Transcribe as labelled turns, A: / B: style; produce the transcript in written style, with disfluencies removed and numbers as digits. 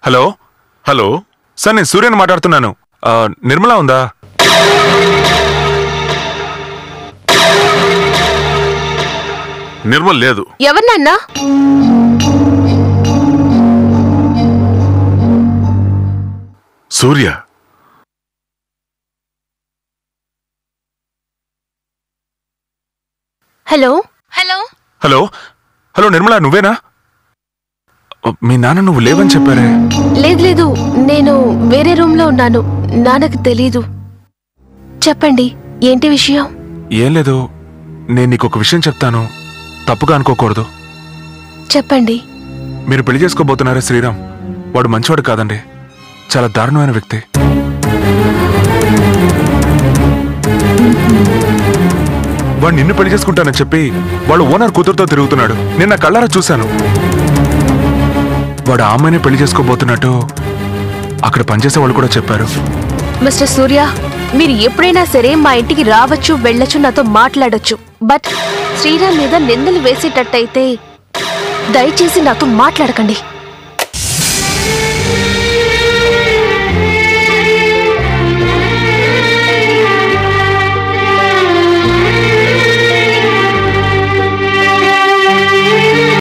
A: Hello hello sir, నేను సూర్యని మాట్లాడుతున్నాను. నిర్మల ఉందా?
B: నిర్మల్ లేదు.
C: ఎవరినన్నా?
B: Surya.
C: Hello hello
A: hello hello Nirmala, నువ్వేనా? మీ నాన్న నువ్వు లేవని చెప్పారే.
C: లేదు లేదు, నేను వేరే రూమ్ లో ఉన్నాను. నాన్నకు తెలీదు. చెప్పండి, ఏంటి విషయం?
A: ఏం లేదు, నేను నీకు ఒక విషయం చెప్తాను, తప్పుగా అనుకోకూడదు.
C: చెప్పండి.
A: మీరు పెళ్లి చేసుకోబోతున్నారే శ్రీరామ్, వాడు మంచివాడు కాదండి, చాలా దారుణమైన వ్యక్తి. వాడు నిన్ను పెళ్లి చేసుకుంటానని చెప్పి వాడు ఓనర్ కూతురుతో తిరుగుతున్నాడు. నిన్న కళ్ళారా చూశాను. వాడు ఆ అమ్మాయిని పెళ్లి చేసుకోబోతున్నట్టు అక్కడ పనిచేసే వాళ్ళు కూడా చెప్పారు.
C: మిస్టర్ సూర్య, మీరు ఎప్పుడైనా సరే మా ఇంటికి రావచ్చు, వెళ్ళొచ్చు, నాతో మాట్లాడొచ్చు. బట్ శ్రీరామ్ మీద నిందలు వేసేటట్టయితే దయచేసి నాతో మాట్లాడకండి.